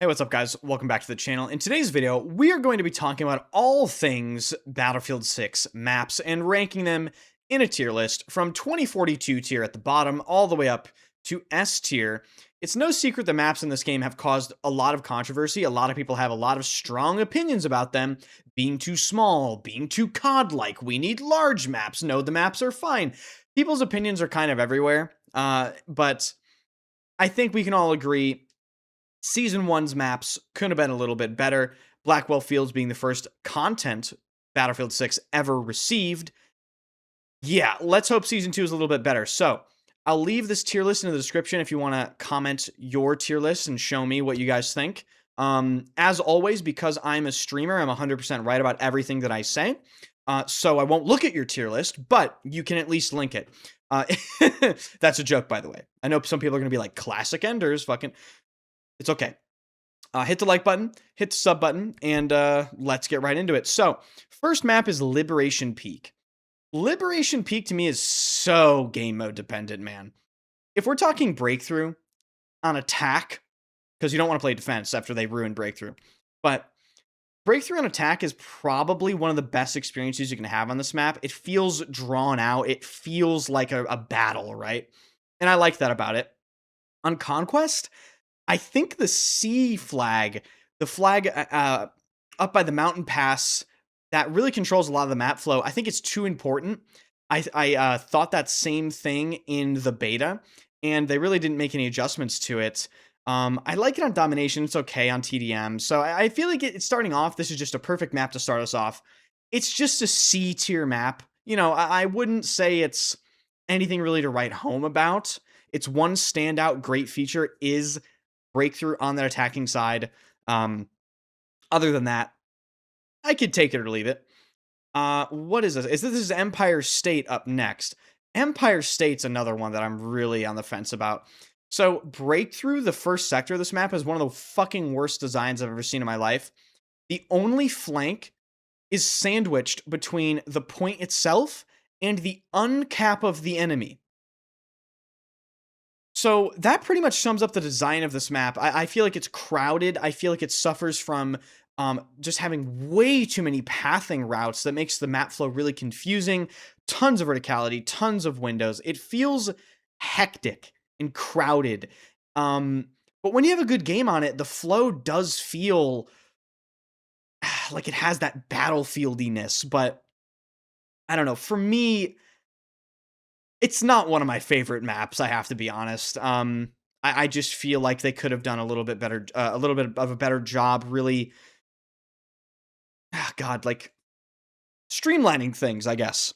Hey, what's up guys? Welcome back to the channel. In today's video, we are going to be talking about all things Battlefield 6 maps and ranking them in a tier list from 2042 tier at the bottom all the way up to S tier. It's no secret the maps in this game have caused a lot of controversy. A lot of people have a lot of strong opinions about them being too small, being too COD-like. We need large maps. No, the maps are fine. People's opinions are kind of everywhere, but I think we can all agree Season 1's maps could have been a little bit better. Blackwell Fields being the first content Battlefield 6 ever received. Yeah, let's hope Season 2 is a little bit better. So, I'll leave this tier list in the description if you want to comment your tier list and show me what you guys think. As always, because I'm a streamer, I'm 100% right about everything that I say. So I won't look at your tier list, but you can at least link it. That's a joke, by the way. I know some people are going to be like, classic Enders, fucking... It's okay. Hit the like button, hit the sub button, and let's get right into it. So, first map is Liberation Peak. Liberation Peak to me is so game mode dependent, man. If we're talking Breakthrough on attack, because you don't want to play defense after they ruin Breakthrough, but Breakthrough on attack is probably one of the best experiences you can have on this map. It feels drawn out. It feels like a battle, right? And I like that about it. On Conquest, I think the C flag, the flag up by the mountain pass, that really controls a lot of the map flow. I think it's too important. I thought that same thing in the beta, and they really didn't make any adjustments to it. I like it on Domination. It's okay on TDM. So I feel like it's starting off. This is just a perfect map to start us off. It's just a C tier map. You know, I wouldn't say it's anything really to write home about. Its one standout great feature is Breakthrough on that attacking side. Other than that, I could take it or leave it. What is this? This is Empire State up next. Empire State's another one that I'm really on the fence about. So Breakthrough, the first sector of this map, is one of the fucking worst designs I've ever seen in my life. The only flank is sandwiched between the point itself and the uncap of the enemy. So that pretty much sums up the design of this map. I feel like it's crowded. I feel like it suffers from just having way too many pathing routes that makes the map flow really confusing. Tons of verticality, tons of windows. It feels hectic and crowded. But when you have a good game on it, the flow does feel like it has that battlefieldiness. But I don't know. For me, it's not one of my favorite maps, I have to be honest. I just feel like they could have done a little bit better, a little bit of a better job, really, like, streamlining things, I guess.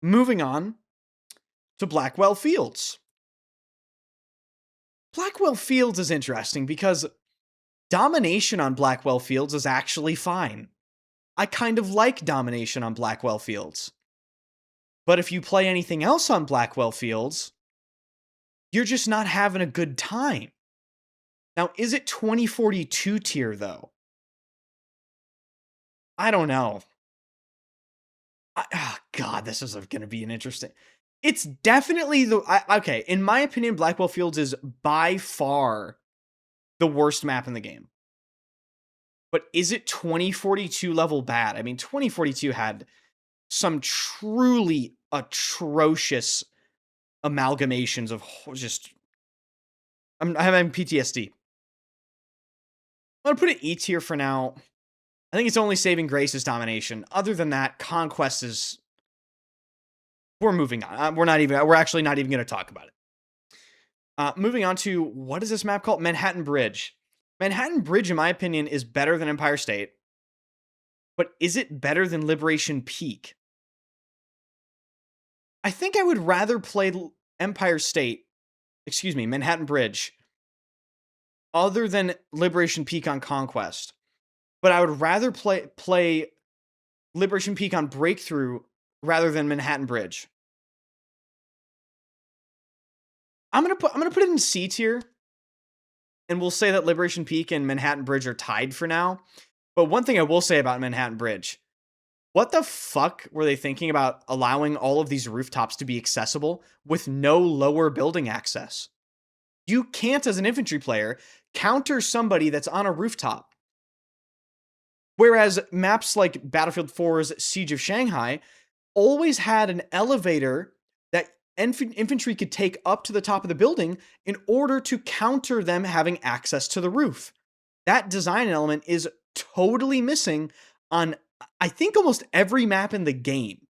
Moving on to Blackwell Fields. Blackwell Fields is interesting because Domination on Blackwell Fields is actually fine. I kind of like Domination on Blackwell Fields. But if you play anything else on Blackwell Fields, you're just not having a good time. Now, is it 2042 tier, though? I don't know. God, this is going to be an interesting... It's definitely the... okay, in my opinion, Blackwell Fields is by far the worst map in the game. But is it 2042 level bad? I mean, 2042 had some truly atrocious amalgamations of just... I'm having PTSD. I'm going to put it E tier for now. I think its only saving grace is Domination. Other than that, Conquest is... We're moving on. We're actually not even going to talk about it. Moving on to, what is this map called? Manhattan Bridge. Manhattan Bridge, in my opinion, is better than Empire State. But is it better than Liberation Peak? I think I would rather play Empire State, Manhattan Bridge, other than Liberation Peak on Conquest. But I would rather play Liberation Peak on Breakthrough rather than Manhattan Bridge. I'm gonna put it in C tier, and we'll say that Liberation Peak and Manhattan Bridge are tied for now. But one thing I will say about Manhattan Bridge, what the fuck were they thinking about allowing all of these rooftops to be accessible with no lower building access? You can't, as an infantry player, counter somebody that's on a rooftop. Whereas maps like Battlefield 4's Siege of Shanghai always had an elevator that infantry could take up to the top of the building in order to counter them having access to the roof. That design element is totally missing on, I think, almost every map in the game,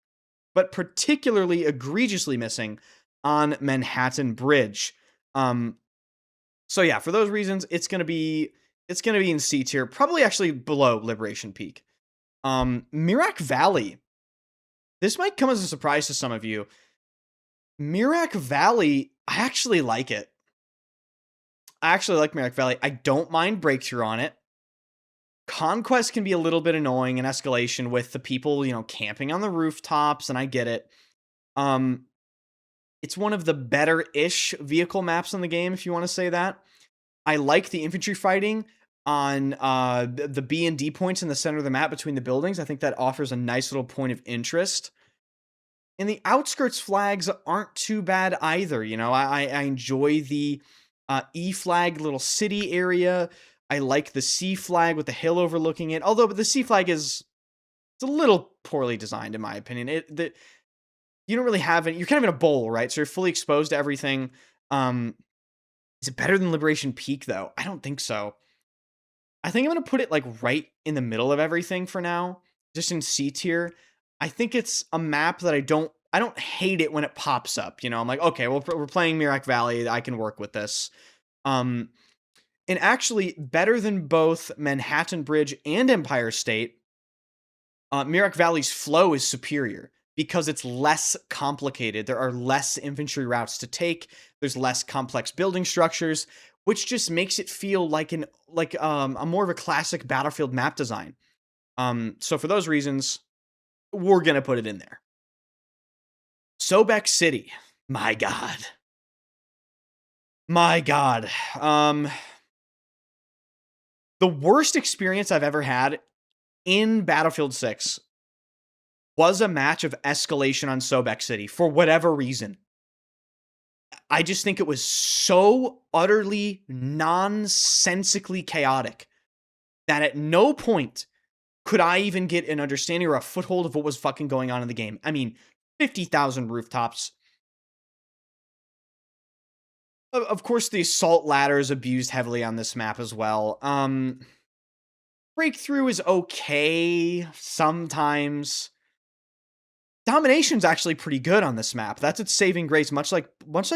but particularly egregiously missing on Manhattan Bridge. So yeah, for those reasons, it's gonna be in C tier, probably actually below Liberation Peak. Mirak Valley. This might come as a surprise to some of you. Mirak Valley, I actually like it. I actually like Mirak Valley. I don't mind Breakthrough on it. Conquest can be a little bit annoying in Escalation with the people, camping on the rooftops, and I get it. It's one of the better-ish vehicle maps in the game, if you want to say that. I like the infantry fighting on the B and D points in the center of the map between the buildings. I think that offers a nice little point of interest. And the outskirts flags aren't too bad either. I enjoy the E flag little city area. I like the C flag with the hill overlooking it. Although the C flag it's a little poorly designed in my opinion. You don't really have it. You're kind of in a bowl, right? So you're fully exposed to everything. Is it better than Liberation Peak though? I don't think so. I think I'm going to put it like right in the middle of everything for now, just in C tier. I think it's a map that I don't hate it when it pops up. I'm like, okay, well, we're playing Mirak Valley. I can work with this. And actually better than both Manhattan Bridge and Empire State, Mirak Valley's flow is superior because it's less complicated. There are less infantry routes to take. There's less complex building structures, which just makes it feel like a more of a classic Battlefield map design. So for those reasons, we're gonna put it in there. Sobek City, my God. The worst experience I've ever had in Battlefield 6 was a match of Escalation on Sobek City for whatever reason. I just think it was so utterly nonsensically chaotic that at no point could I even get an understanding or a foothold of what was fucking going on in the game. I mean, 50,000 rooftops. Of course, the assault ladder is abused heavily on this map as well. Breakthrough is okay sometimes. Domination's actually pretty good on this map. That's its saving grace, much like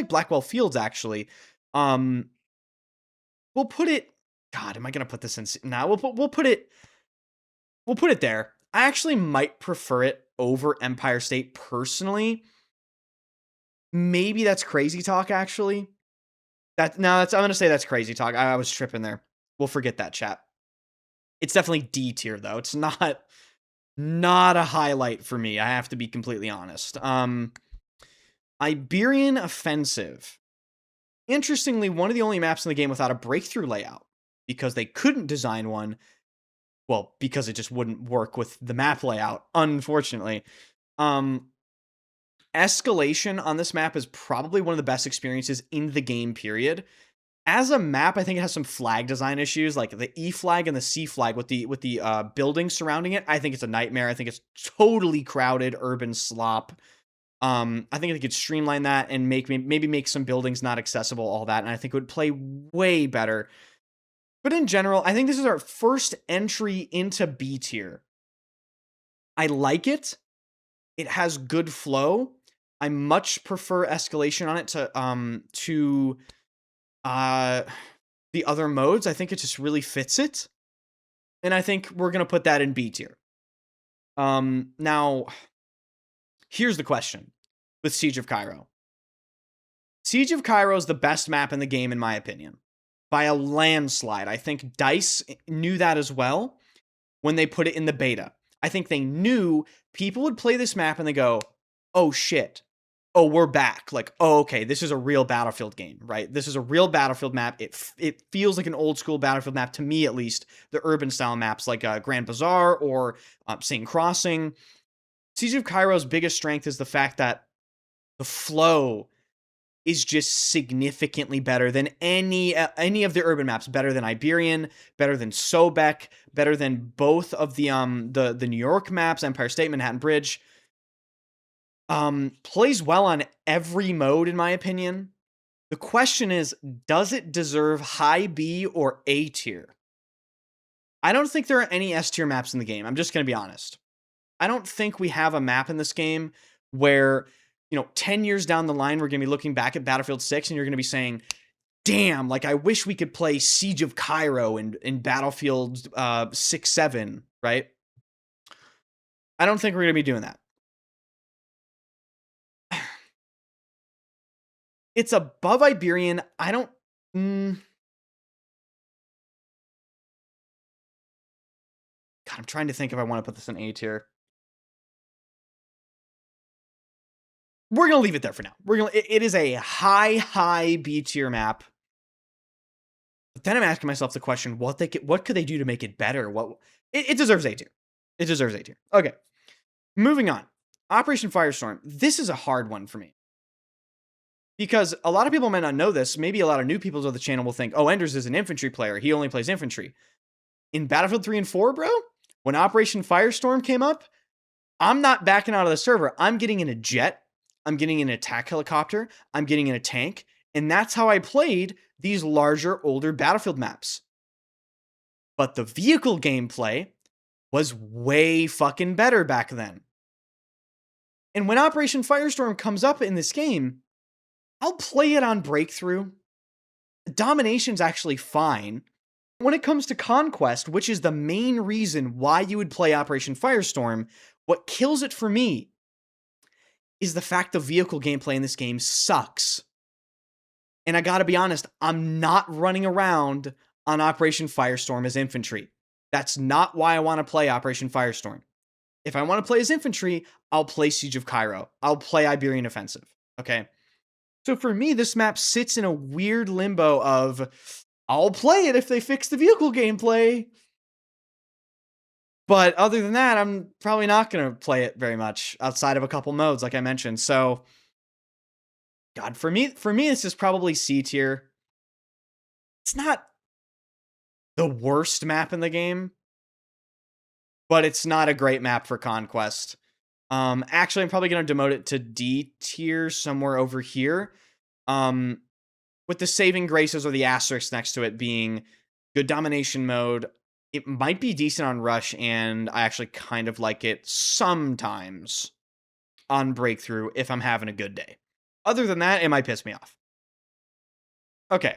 Blackwell Fields, actually. We'll put it... God, am I going to put this in... Nah, we'll put it there. I actually might prefer it over Empire State personally. Maybe that's crazy talk, actually. I'm going to say that's crazy talk. I was tripping there. We'll forget that, chat. It's definitely D tier, though. It's not a highlight for me. I have to be completely honest. Iberian Offensive. Interestingly, one of the only maps in the game without a breakthrough layout, because they couldn't design one. Well, because it just wouldn't work with the map layout, unfortunately. Escalation on this map is probably one of the best experiences in the game, period. As a map, I think it has some flag design issues, like the E flag and the C flag with the buildings surrounding it. I think it's a nightmare. I think it's totally crowded, urban slop. I think they could streamline that and maybe make some buildings not accessible, all that, and I think it would play way better. But in general, I think this is our first entry into B tier. I like it. It has good flow. I much prefer Escalation on it to the other modes. I think it just really fits it. And I think we're going to put that in B tier. Now, here's the question with Siege of Cairo. Siege of Cairo is the best map in the game, in my opinion, by a landslide. I think DICE knew that as well when they put it in the beta. I think they knew people would play this map and they go, oh shit, oh, we're back. Like, oh, okay, this is a real Battlefield game, right? This is a real Battlefield map. It feels like an old school Battlefield map, to me at least, the urban style maps like Grand Bazaar or St. Crossing. Siege of Cairo's biggest strength is the fact that the flow is just significantly better than any of the urban maps. Better than Iberian, better than Sobek, better than both of the New York maps, Empire State, Manhattan Bridge. Plays well on every mode, in my opinion. The question is, does it deserve high B or A tier? I don't think there are any S tier maps in the game. I'm just going to be honest. I don't think we have a map in this game where, 10 years down the line, we're going to be looking back at Battlefield 6 and you're going to be saying, damn, like I wish we could play Siege of Cairo in Battlefield 6-7, right? I don't think we're going to be doing that. It's above Iberian. I don't... God, I'm trying to think if I want to put this in A tier. We're going to leave it there for now. It is a high B tier map. But then I'm asking myself the question, what could they do to make it better? It deserves A tier. It deserves A tier. Okay. Moving on. Operation Firestorm. This is a hard one for me. Because a lot of people might not know this. Maybe a lot of new people to the channel will think, oh, Enders is an infantry player. He only plays infantry. In Battlefield 3 and 4, bro, when Operation Firestorm came up, I'm not backing out of the server. I'm getting in a jet. I'm getting in an attack helicopter. I'm getting in a tank. And that's how I played these larger, older Battlefield maps. But the vehicle gameplay was way fucking better back then. And when Operation Firestorm comes up in this game, I'll play it on Breakthrough. Domination's actually fine. When it comes to Conquest, which is the main reason why you would play Operation Firestorm, what kills it for me is the fact the vehicle gameplay in this game sucks. And I gotta be honest, I'm not running around on Operation Firestorm as infantry. That's not why I want to play Operation Firestorm. If I want to play as infantry, I'll play Siege of Cairo. I'll play Iberian Offensive. Okay? So for me, this map sits in a weird limbo of, I'll play it if they fix the vehicle gameplay. But other than that, I'm probably not going to play it very much outside of a couple modes, like I mentioned. So, God, for me, this is probably C tier. It's not the worst map in the game, but it's not a great map for Conquest. Actually, I'm probably going to demote it to D tier somewhere over here. With the saving graces or the asterisk next to it being good domination mode. It might be decent on Rush, and I actually kind of like it sometimes on Breakthrough if I'm having a good day. Other than that, it might piss me off. Okay.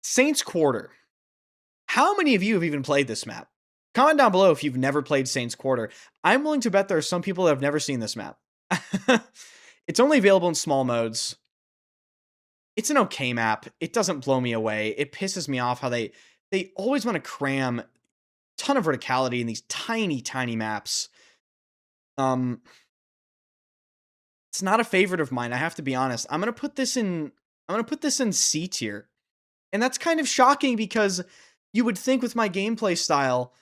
Saints Quarter. How many of you have even played this map? Comment down below if you've never played Saints Quarter. I'm willing to bet there are some people that have never seen this map. It's only available in small modes. It's an okay map. It doesn't blow me away. It pisses me off how they always want to cram a ton of verticality in these tiny, tiny maps. It's not a favorite of mine. I have to be honest. I'm gonna put this in C tier, and that's kind of shocking because you would think with my gameplay style,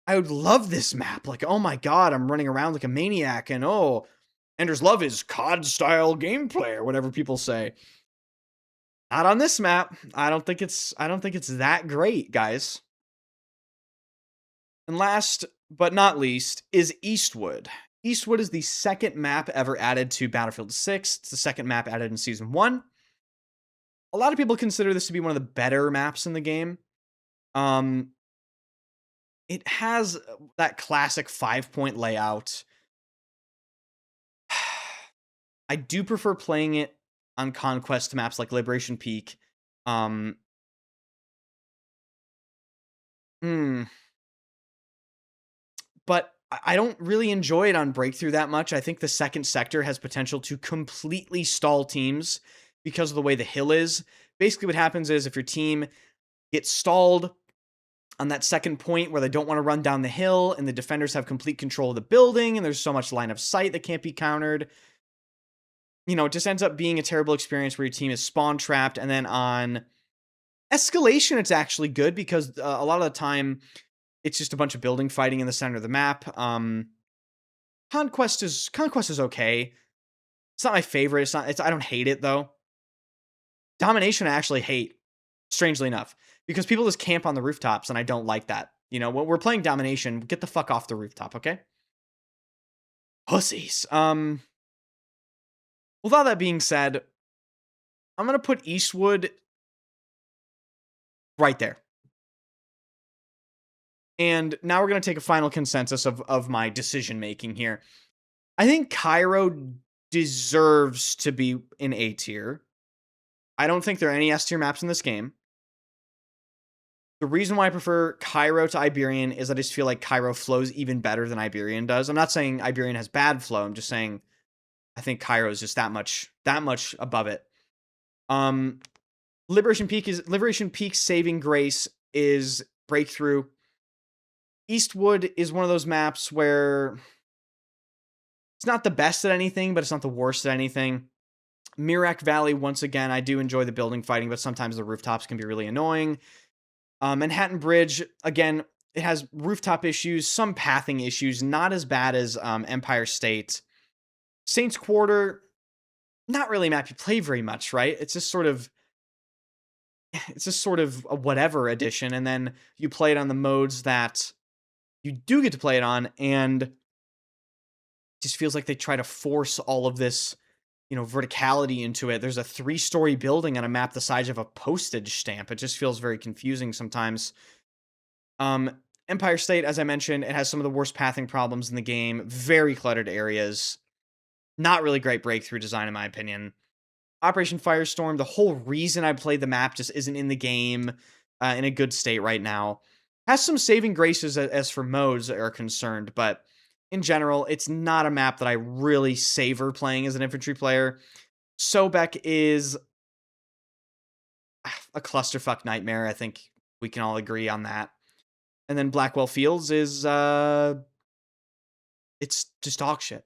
I would love this map. Like, oh my god, I'm running around like a maniac, and oh, Ender's love is COD style gameplay or whatever people say. Not on this map. I don't think it's that great, guys. And last but not least is Eastwood. Eastwood is the second map ever added to Battlefield 6. It's the second map added in Season 1. A lot of people consider this to be one of the better maps in the game. It has that classic 5-point layout. I do prefer playing it on Conquest maps like Liberation Peak. But I don't really enjoy it on Breakthrough that much. I think the second sector has potential to completely stall teams because of the way the hill is. Basically what happens is if your team gets stalled on that second point where they don't want to run down the hill and the defenders have complete control of the building and there's so much line of sight that can't be countered, it just ends up being a terrible experience where your team is spawn trapped. And then on Escalation, it's actually good because a lot of the time it's just a bunch of building fighting in the center of the map. Conquest is okay. It's not my favorite. I don't hate it though. Domination I actually hate, strangely enough, because people just camp on the rooftops and I don't like that. You know, when we're playing domination, get the fuck off the rooftop, okay? Pussies. With all that being said, I'm gonna put Eastwood right there. And now we're gonna take a final consensus of my decision making here. I think Cairo deserves to be in A tier. I don't think there are any S tier maps in this game. The reason why I prefer Cairo to Iberian is I just feel like Cairo flows even better than Iberian does. I'm not saying Iberian has bad flow. I'm just saying I think Cairo is just that much above it. Liberation Peak's saving grace is Breakthrough. Eastwood is one of those maps where it's not the best at anything, but it's not the worst at anything. Mirak Valley, once again, I do enjoy the building fighting, but sometimes the rooftops can be really annoying. Manhattan Bridge, again, it has rooftop issues, some pathing issues, not as bad as Empire State. Saints Quarter, not really a map you play very much, right? It's just sort of a whatever edition, and then you play it on the modes that you do get to play it on, and it just feels like they try to force all of this, you know, verticality into it. There's a 3-story building on a map the size of a postage stamp. It just feels very confusing sometimes. Empire State, as I mentioned, it has some of the worst pathing problems in the game. Very cluttered areas. Not really great breakthrough design, in my opinion. Operation Firestorm, the whole reason I played the map just isn't in the game in a good state right now. Has some saving graces as for modes are concerned, but in general, it's not a map that I really savor playing as an infantry player. Sobek is a clusterfuck nightmare. I think we can all agree on that. And then Blackwell Fields is, it's just dog shit.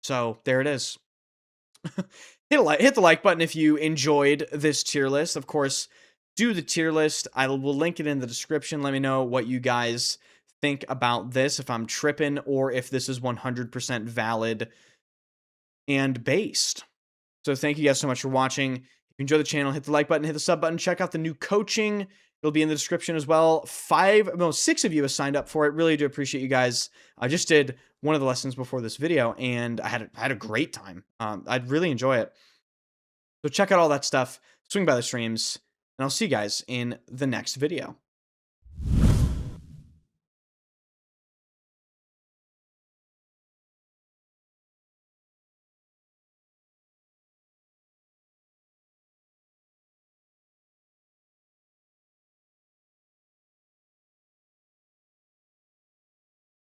So there it is. Hit the like button if you enjoyed this tier list. Of course, do the tier list. I will link it in the description. Let me know what you guys think about this, if I'm tripping or if this is 100% valid and based. So thank you guys so much for watching. If you enjoy the channel, hit the like button, hit the sub button, check out the new coaching. It'll be in the description as well. 6 of you have signed up for it. Really do appreciate you guys. I just did one of the lessons before this video, and I had a great time. I'd really enjoy it. So check out all that stuff. Swing by the streams, and I'll see you guys in the next video.